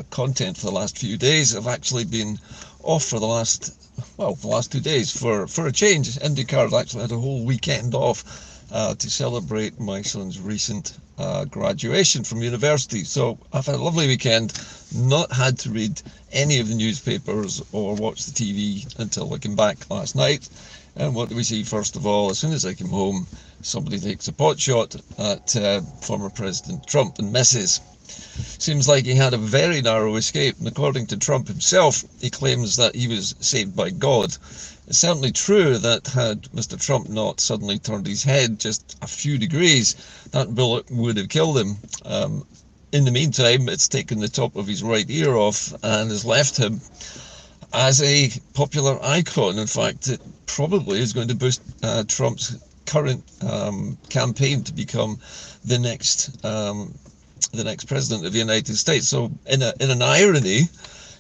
content for the last few days have actually been off for the last 2 days for a change. Inde-Car actually had a whole weekend off to celebrate my son's recent graduation from university. So I've had a lovely weekend, not had to read any of the newspapers or watch the TV until I came back last night. And what do we see? First of all, as soon as I came home, somebody takes a pot shot at former President Trump and misses. Seems like he had a very narrow escape, and according to Trump himself, he claims that he was saved by God. It's certainly true that had Mr. Trump not suddenly turned his head just a few degrees, that bullet would have killed him. In the meantime, it's taken the top of his right ear off and has left him as a popular icon. In fact, it probably is going to boost Trump's current campaign to become the next president of the United States. So in an irony,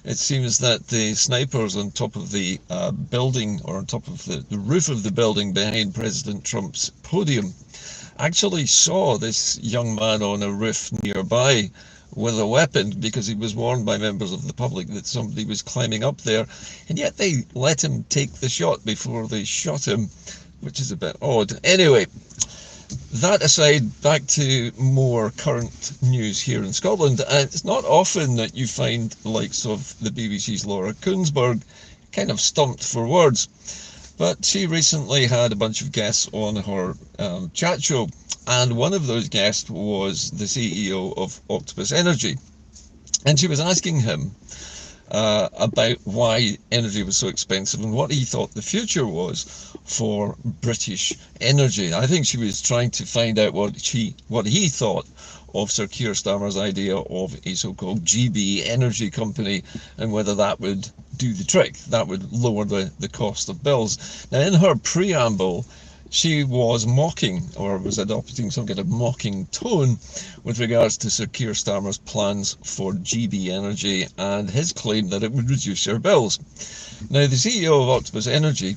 it seems that the snipers on top of the building, or on top of the roof of the building behind President Trump's podium, actually saw this young man on a roof nearby with a weapon, because he was warned by members of the public that somebody was climbing up there, and yet they let him take the shot before they shot him, which is a bit odd. Anyway, that aside, back to more current news here in Scotland. It's not often that you find the likes of the BBC's Laura Kuenssberg kind of stumped for words, but she recently had a bunch of guests on her chat show, and one of those guests was the CEO of Octopus Energy, and she was asking him about why energy was so expensive and what he thought the future was for British energy. I think she was trying to find out what he thought of Sir Keir Starmer's idea of a so-called GB energy company, and whether that would do the trick, that would lower the cost of bills. Now, in her preamble, she was mocking, or was adopting some kind of mocking tone with regards to Sir Keir Starmer's plans for GB Energy and his claim that it would reduce your bills. Now, the CEO of Octopus Energy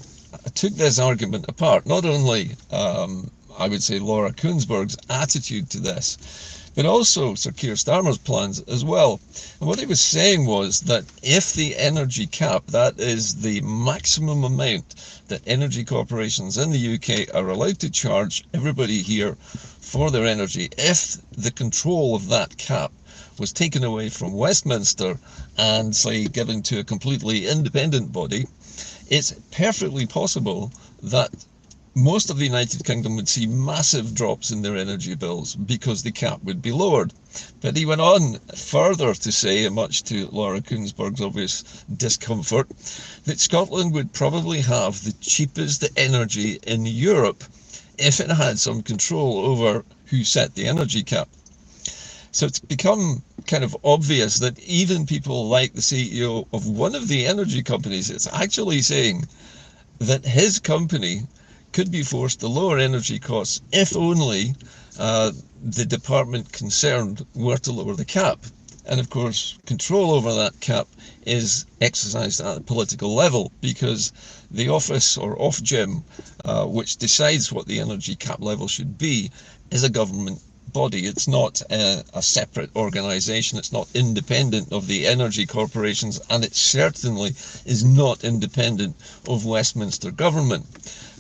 took this argument apart. Not only, I would say, Laura Kuenssberg's attitude to this, but also Sir Keir Starmer's plans as well. And what he was saying was that if the energy cap, that is the maximum amount that energy corporations in the UK are allowed to charge everybody here for their energy, if the control of that cap was taken away from Westminster and, say, given to a completely independent body, it's perfectly possible that most of the United Kingdom would see massive drops in their energy bills because the cap would be lowered. But he went on further to say, much to Laura Kuenssberg's obvious discomfort, that Scotland would probably have the cheapest energy in Europe if it had some control over who set the energy cap. So it's become kind of obvious that even people like the CEO of one of the energy companies is actually saying that his company could be forced to lower energy costs if only the department concerned were to lower the cap. And of course, control over that cap is exercised at the political level, because the office or Ofgem, which decides what the energy cap level should be, is a government body. It's not a separate organisation. It's not independent of the energy corporations, and it certainly is not independent of Westminster government.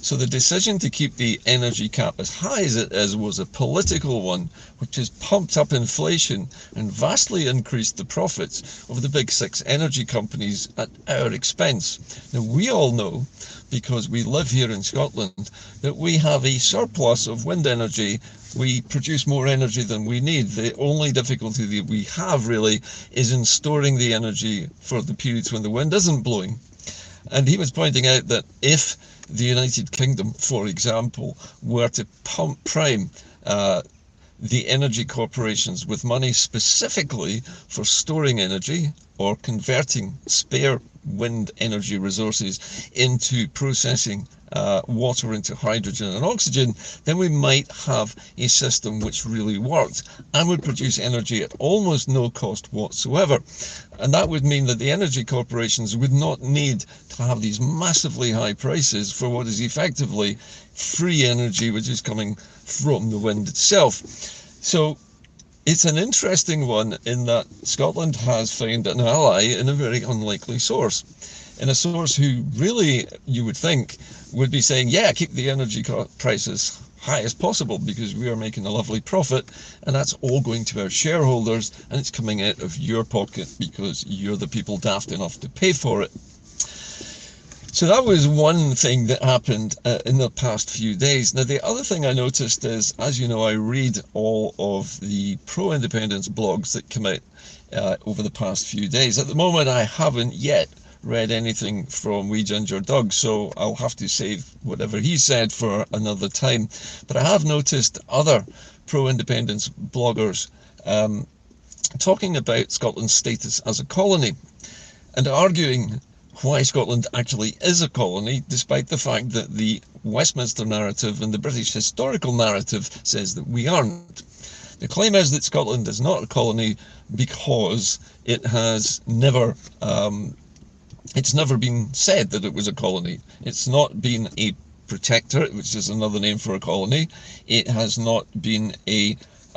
So the decision to keep the energy cap as high as it is was a political one, which has pumped up inflation and vastly increased the profits of the big six energy companies at our expense. Now, we all know, because we live here in Scotland, that we have a surplus of wind energy. We produce more energy than we need. The only difficulty that we have really is in storing the energy for the periods when the wind isn't blowing. And he was pointing out that if the United Kingdom, for example, were to prime the energy corporations with money specifically for storing energy or converting spare wind energy resources into processing water into hydrogen and oxygen, then we might have a system which really worked and would produce energy at almost no cost whatsoever. And that would mean that the energy corporations would not need to have these massively high prices for what is effectively free energy, which is coming from the wind itself. So It's an interesting one in that Scotland has found an ally in a very unlikely source. In a source who really, you would think, would be saying, yeah, keep the energy prices high as possible because we are making a lovely profit and that's all going to our shareholders and it's coming out of your pocket because you're the people daft enough to pay for it. So that was one thing that happened in the past few days. Now, the other thing I noticed is, as you know, I read all of the pro-independence blogs that come out over the past few days. At the moment, I haven't yet read anything from Wee Ginger Doug, so I'll have to save whatever he said for another time. But I have noticed other pro-independence bloggers talking about Scotland's status as a colony and arguing why Scotland actually is a colony, despite the fact that the Westminster narrative and the British historical narrative says that we aren't. The claim is that Scotland is not a colony because it has never, it's never been said that it was a colony. It's not been a protectorate, which is another name for a colony. It has not been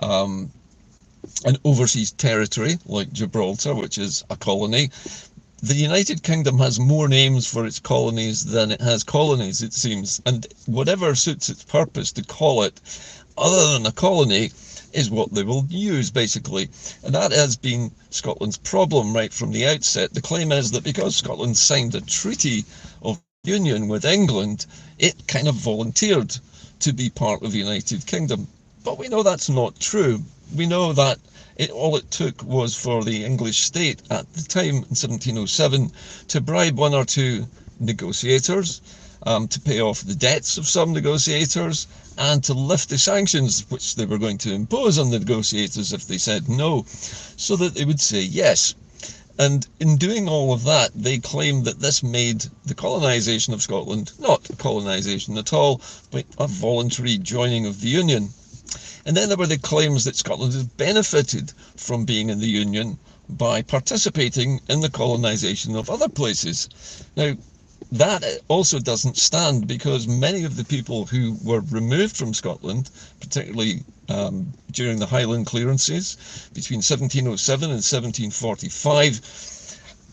an overseas territory like Gibraltar, which is a colony. The United Kingdom has more names for its colonies than it has colonies, it seems, and whatever suits its purpose to call it, other than a colony, is what they will use, basically. And that has been Scotland's problem right from the outset. The claim is that because Scotland signed a treaty of union with England, it kind of volunteered to be part of the United Kingdom. But we know that's not true. We know that all it took was for the English state at the time in 1707 to bribe one or two negotiators, to pay off the debts of some negotiators, and to lift the sanctions which they were going to impose on the negotiators if they said no, so that they would say yes. And in doing all of that, they claimed that this made the colonisation of Scotland not a colonisation at all, but a voluntary joining of the Union. And then there were the claims that Scotland has benefited from being in the Union by participating in the colonisation of other places. Now, that also doesn't stand because many of the people who were removed from Scotland, particularly during the Highland clearances between 1707 and 1745,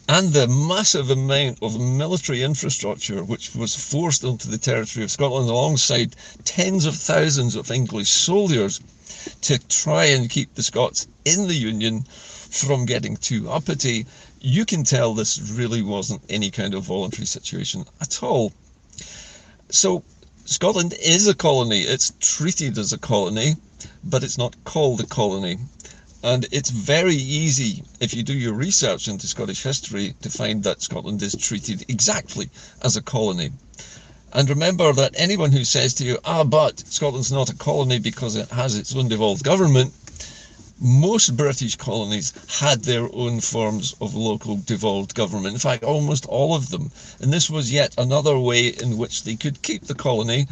and the massive amount of military infrastructure which was forced onto the territory of Scotland alongside tens of thousands of English soldiers to try and keep the Scots in the Union from getting too uppity, you can tell this really wasn't any kind of voluntary situation at all. So Scotland is a colony. It's treated as a colony, but it's not called a colony. And it's very easy, if you do your research into Scottish history, to find that Scotland is treated exactly as a colony. And remember that anyone who says to you, but Scotland's not a colony because it has its own devolved government, most British colonies had their own forms of local devolved government. In fact, almost all of them. And this was yet another way in which they could keep the colony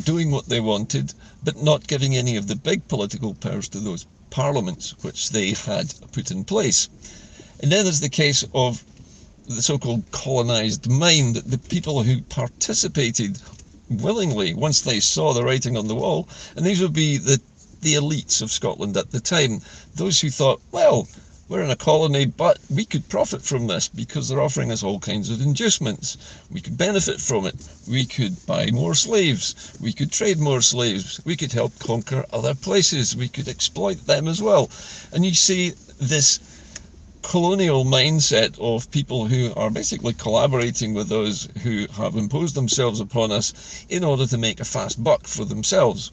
doing what they wanted, but not giving any of the big political powers to those parliaments which they had put in place. And then there's the case of the so-called colonised mind, the people who participated willingly once they saw the writing on the wall, and these would be the elites of Scotland at the time, those who thought, well, we're in a colony, but we could profit from this because they're offering us all kinds of inducements. We could benefit from it. We could buy more slaves. We could trade more slaves. We could help conquer other places. We could exploit them as well. And you see this colonial mindset of people who are basically collaborating with those who have imposed themselves upon us in order to make a fast buck for themselves.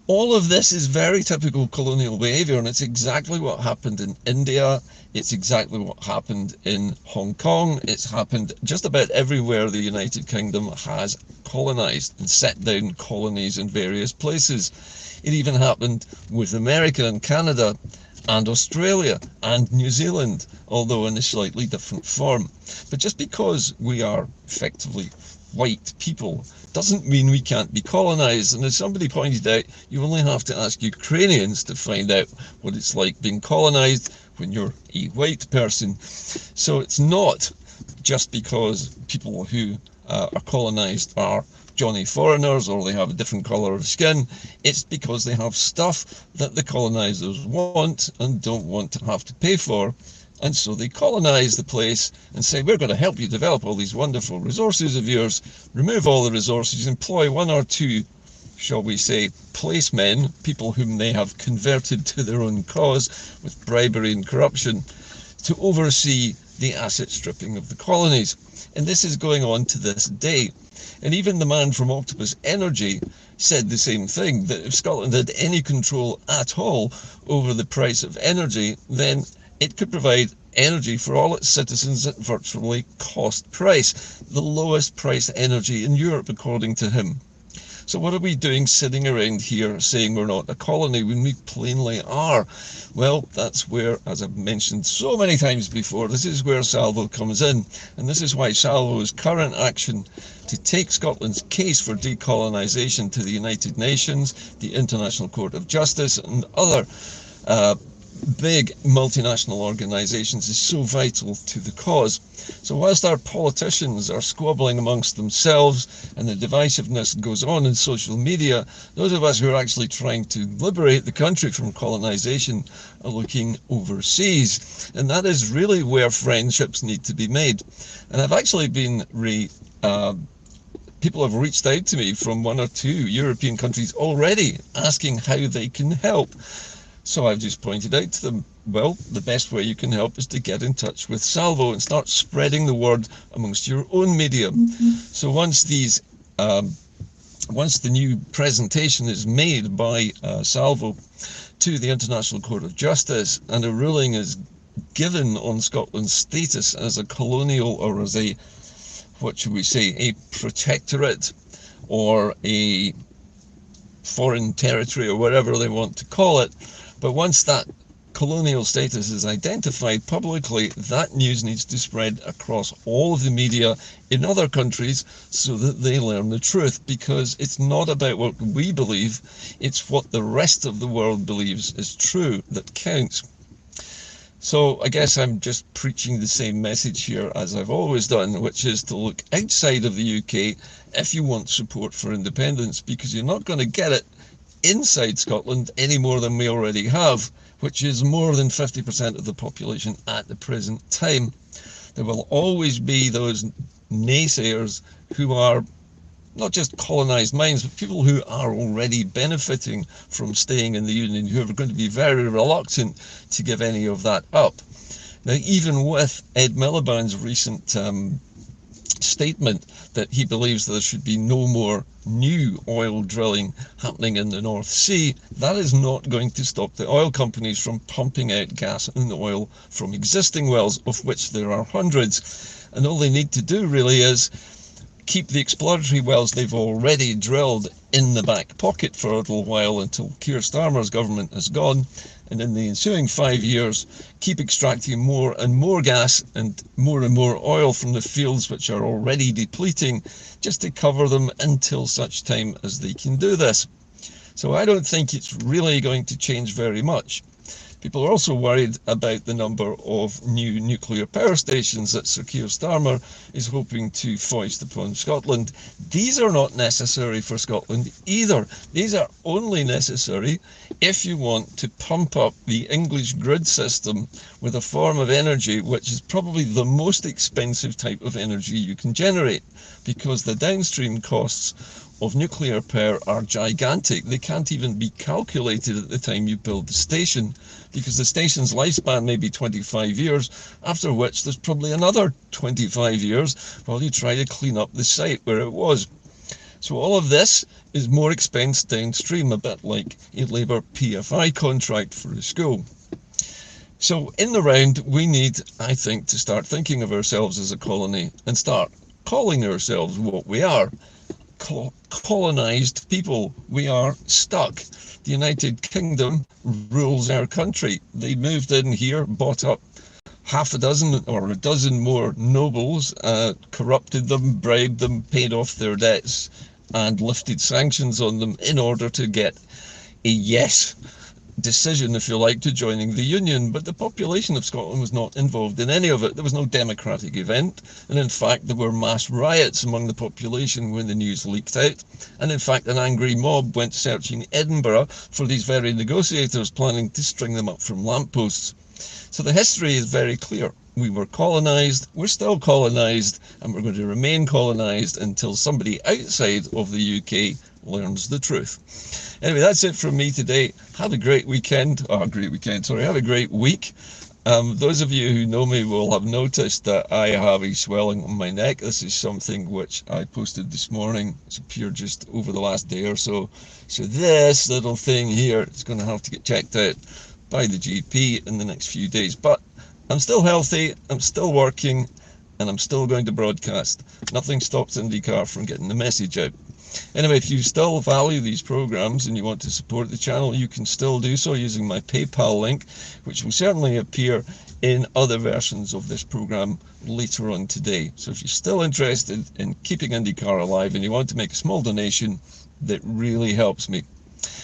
All of this is very typical colonial behaviour, and it's exactly what happened in India. It's exactly what happened in Hong Kong. It's happened just about everywhere the United Kingdom has colonised and set down colonies in various places. It even happened with America and Canada and Australia and New Zealand, although in a slightly different form. But just because we are effectively white people doesn't mean we can't be colonised. And as somebody pointed out, you only have to ask Ukrainians to find out what it's like being colonised when you're a white person. So it's not just because people who are colonised are Johnny foreigners or they have a different colour of skin. It's because they have stuff that the colonisers want and don't want to have to pay for. And so they colonise the place and say, we're going to help you develop all these wonderful resources of yours, remove all the resources, employ one or two, shall we say, placemen, people whom they have converted to their own cause with bribery and corruption, to oversee the asset stripping of the colonies. And this is going on to this day. And even the man from Octopus Energy said the same thing, that if Scotland had any control at all over the price of energy, then it could provide energy for all its citizens at virtually cost price, the lowest priced energy in Europe, according to him. So what are we doing sitting around here saying we're not a colony when we plainly are? Well, that's where, as I've mentioned so many times before, this is where Salvo comes in. And this is why Salvo's current action to take Scotland's case for decolonisation to the United Nations, the International Court of Justice and other big multinational organisations is so vital to the cause. So whilst our politicians are squabbling amongst themselves and the divisiveness goes on in social media, those of us who are actually trying to liberate the country from colonisation are looking overseas. And that is really where friendships need to be made. And I've actually been people have reached out to me from 1 or 2 European countries already asking how they can help. So I've just pointed out to them, well, the best way you can help is to get in touch with Salvo and start spreading the word amongst your own media. So once these, once the new presentation is made by Salvo to the International Court of Justice and a ruling is given on Scotland's status as a colonial or as a, what should we say, a protectorate or a foreign territory or whatever they want to call it, but once that colonial status is identified publicly, that news needs to spread across all of the media in other countries so that they learn the truth, because it's not about what we believe, it's what the rest of the world believes is true that counts. So I guess I'm just preaching the same message here as I've always done, which is to look outside of the UK if you want support for independence, because you're not going to get it inside Scotland any more than we already have, which is more than 50% of the population at the present time. There will always be those naysayers who are not just colonised minds, but people who are already benefiting from staying in the Union, who are going to be very reluctant to give any of that up. Now, even with Ed Miliband's recent statement that he believes there should be no more new oil drilling happening in the North Sea, that is not going to stop the oil companies from pumping out gas and oil from existing wells, of which there are hundreds. And all they need to do really is keep the exploratory wells they've already drilled in the back pocket for a little while until Keir Starmer's government is gone, and in the ensuing 5 years keep extracting more and more gas and more oil from the fields which are already depleting, just to cover them until such time as they can do this. So I don't think it's really going to change very much. People are also worried about the number of new nuclear power stations that Sir Keir Starmer is hoping to foist upon Scotland. These are not necessary for Scotland either. These are only necessary if you want to pump up the English grid system with a form of energy which is probably the most expensive type of energy you can generate, because the downstream costs of nuclear power are gigantic. They can't even be calculated at the time you build the station, because the station's lifespan may be 25 years, after which there's probably another 25 years while you try to clean up the site where it was. So all of this is more expense downstream, a bit like a Labour PFI contract for a school. So in the round, we need, I think, to start thinking of ourselves as a colony and start calling ourselves what we are. Colonised people. We are stuck. The United Kingdom rules our country. They moved in here, bought up half a dozen or a dozen more nobles, corrupted them, bribed them, paid off their debts, and lifted sanctions on them in order to get a yes decision, if you like, to joining the Union, but the population of Scotland was not involved in any of it. There was no democratic event, and in fact there were mass riots among the population when the news leaked out, and in fact an angry mob went searching Edinburgh for these very negotiators, planning to string them up from lampposts. So the history is very clear. We were colonised, we're still colonised, and we're going to remain colonised until somebody outside of the UK learns the truth. Anyway, that's it from me today. Have a great weekend. Have a great week. Those of you who know me will have noticed that I have a swelling on my neck. This is something which I posted this morning. It's appeared just over the last day or so. So this little thing here is going to have to get checked out by the GP in the next few days. But I'm still healthy, I'm still working, and I'm still going to broadcast. Nothing stops Inde-Car from getting the message out. Anyway, if you still value these programs and you want to support the channel, you can still do so using my PayPal link, which will certainly appear in other versions of this program later on today. So if you're still interested in keeping Inde-Car alive and you want to make a small donation, that really helps me.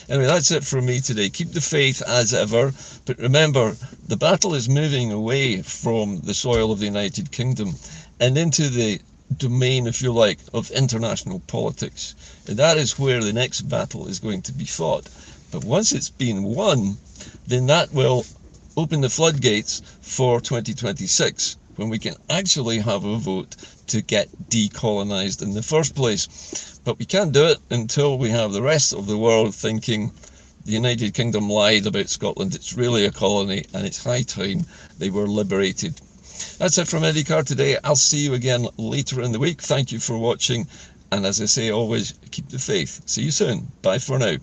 Anyway, that's it from me today. Keep the faith as ever, but remember, the battle is moving away from the soil of the United Kingdom and into the domain, if you like, of international politics. And that is where the next battle is going to be fought. But once it's been won, then that will open the floodgates for 2026, when we can actually have a vote to get decolonised in the first place. But we can't do it until we have the rest of the world thinking the United Kingdom lied about Scotland. It's really a colony, and it's high time they were liberated. That's it from Inde-Car today. I'll see you again later in the week. Thank you for watching. And as I say always, keep the faith. See you soon. Bye for now.